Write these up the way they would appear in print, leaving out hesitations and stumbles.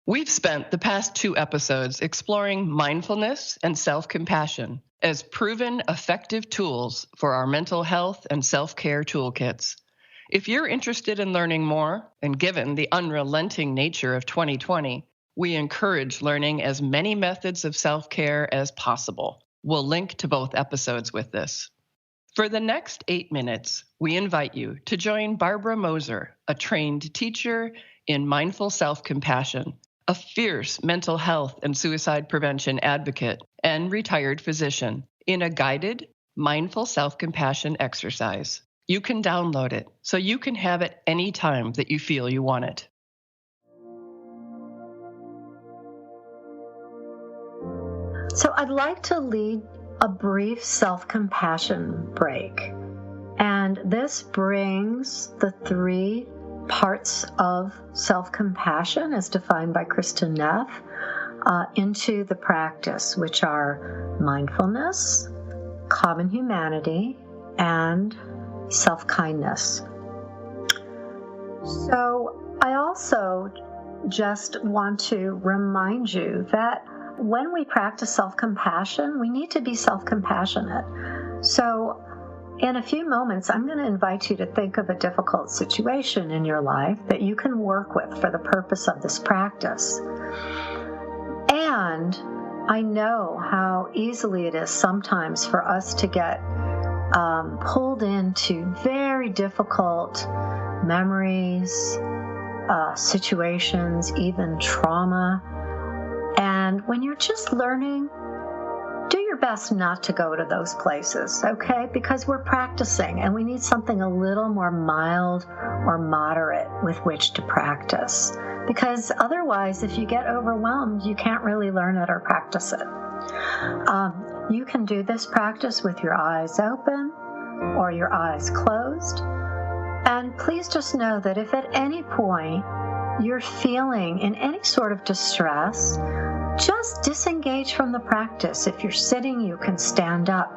We've spent the past 2 episodes exploring mindfulness and self-compassion as proven effective tools for our mental health and self-care toolkits. If you're interested in learning more, and given the unrelenting nature of 2020, we encourage learning as many methods of self-care as possible. We'll link to both episodes with this. For the next 8 minutes, we invite you to join Barbara Moser, a trained teacher in mindful self-compassion, a fierce mental health and suicide prevention advocate, and retired physician, in a guided, mindful self-compassion exercise. You can download it so you can have it any time that you feel you want it. So I'd like to lead a brief self-compassion break. And this brings the 3 parts of self-compassion as defined by Kristin Neff into the practice, which are mindfulness, common humanity, and self-kindness. So I also just want to remind you that when we practice self-compassion, we need to be self-compassionate. So in a few moments, I'm going to invite you to think of a difficult situation in your life that you can work with for the purpose of this practice. And I know how easily it is sometimes for us to get pulled into very difficult memories, situations, even trauma. And when you're just learning, do your best not to go to those places, okay? Because we're practicing and we need something a little more mild or moderate with which to practice. Because otherwise, if you get overwhelmed, you can't really learn it or practice it. You can do this practice with your eyes open or your eyes closed. And please just know that if at any point you're feeling in any sort of distress, just disengage from the practice. If you're sitting, you can stand up.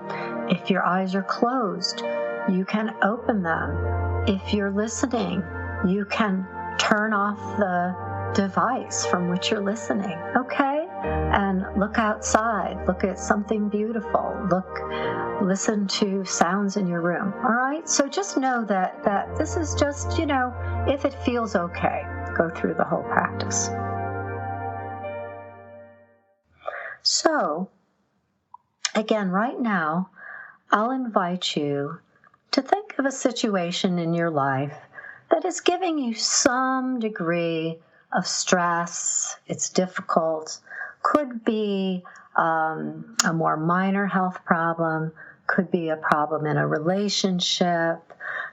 If your eyes are closed, you can open them. If you're listening, you can turn off the device from which you're listening, okay? And look outside, look at something beautiful, listen to sounds in your room, all right? So just know that this is just, if it feels okay, go through the whole practice. So, again, right now, I'll invite you to think of a situation in your life that is giving you some degree of stress. It's difficult. Could be a more minor health problem. Could be a problem in a relationship.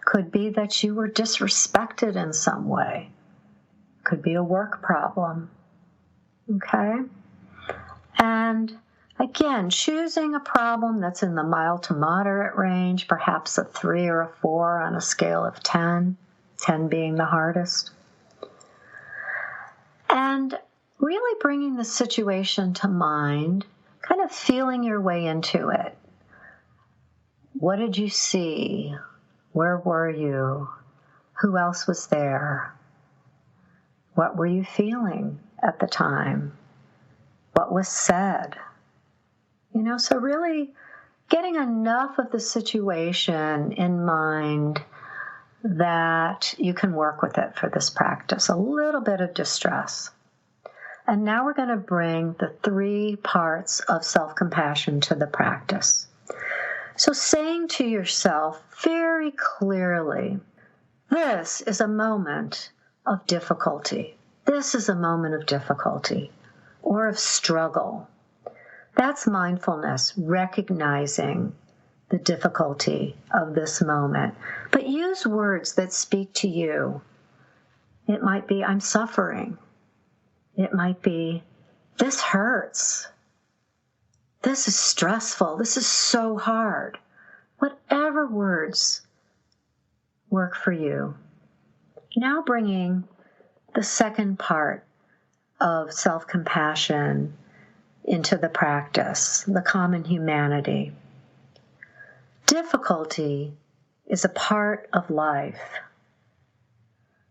Could be that you were disrespected in some way. Could be a work problem. Okay? And again, choosing a problem that's in the mild to moderate range, perhaps a 3 or a 4 on a scale of 10, 10 being the hardest. And really bringing the situation to mind, kind of feeling your way into it. What did you see? Where were you? Who else was there? What were you feeling at the time? What was said? So really getting enough of the situation in mind that you can work with it for this practice, a little bit of distress. And now we're going to bring the 3 parts of self-compassion to the practice. So saying to yourself very clearly, this is a moment of difficulty. This is a moment of difficulty or of struggle. That's mindfulness, recognizing the difficulty of this moment. But use words that speak to you. It might be, I'm suffering. It might be, this hurts. This is stressful. This is so hard. Whatever words work for you. Now bringing the second part of self-compassion into the practice, the common humanity. Difficulty is a part of life.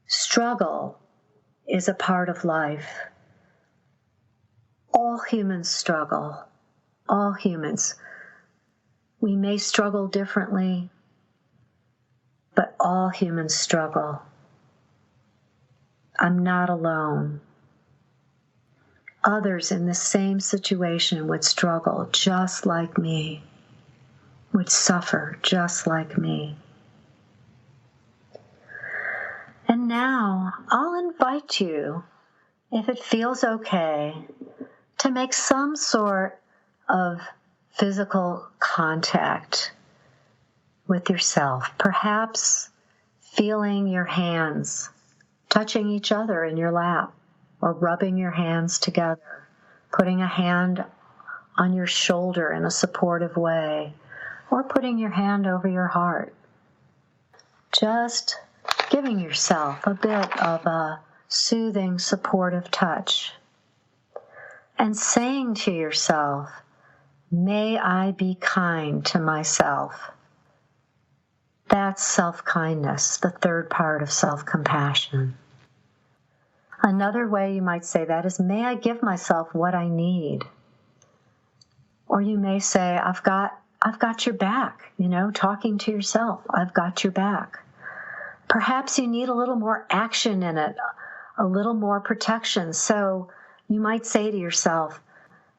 Struggle is a part of life. All humans struggle. All humans. We may struggle differently, but all humans struggle. I'm not alone. Others in the same situation would struggle just like me, would suffer just like me. And now I'll invite you, if it feels okay, to make some sort of physical contact with yourself. Perhaps feeling your hands touching each other in your lap, or rubbing your hands together, putting a hand on your shoulder in a supportive way, or putting your hand over your heart. Just giving yourself a bit of a soothing, supportive touch. And saying to yourself, may I be kind to myself. That's self-kindness, the third part of self-compassion. Another way you might say that is, may I give myself what I need. Or you may say, I've got your back, talking to yourself, I've got your back. Perhaps you need a little more action in it, a little more protection. So you might say to yourself,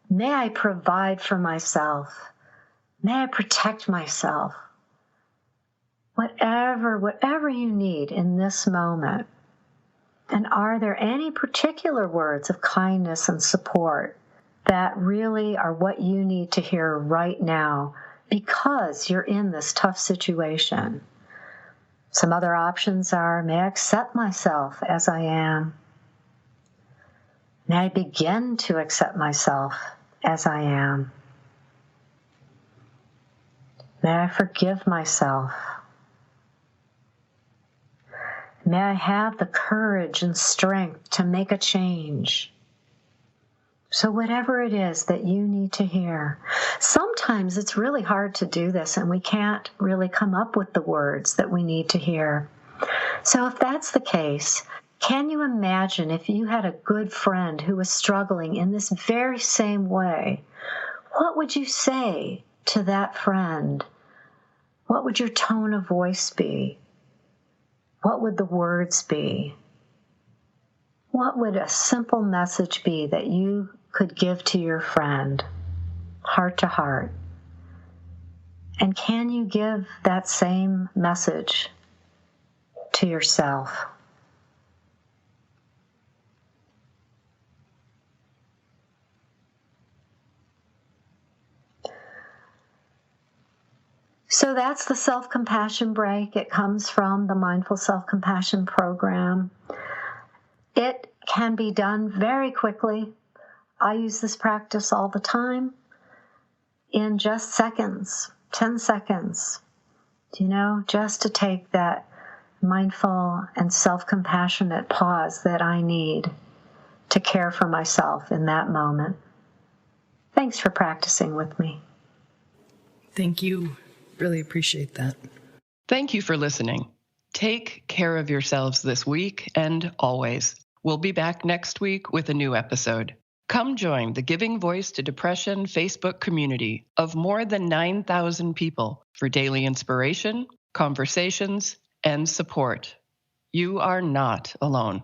may I provide for myself? May I protect myself? Whatever you need in this moment. And are there any particular words of kindness and support that really are what you need to hear right now because you're in this tough situation? Some other options are, may I accept myself as I am? May I begin to accept myself as I am? May I forgive myself? May I have the courage and strength to make a change? So whatever it is that you need to hear, sometimes it's really hard to do this and we can't really come up with the words that we need to hear. So if that's the case, can you imagine if you had a good friend who was struggling in this very same way? What would you say to that friend? What would your tone of voice be? What would the words be? What would a simple message be that you could give to your friend, heart to heart? And can you give that same message to yourself? So that's the self-compassion break. It comes from the Mindful Self-Compassion program. It can be done very quickly. I use this practice all the time in just seconds, 10 seconds, just to take that mindful and self-compassionate pause that I need to care for myself in that moment. Thanks for practicing with me. Thank you. Really appreciate that. Thank you for listening. Take care of yourselves this week and always. We'll be back next week with a new episode. Come join the Giving Voice to Depression Facebook community of more than 9,000 people for daily inspiration, conversations, and support. You are not alone.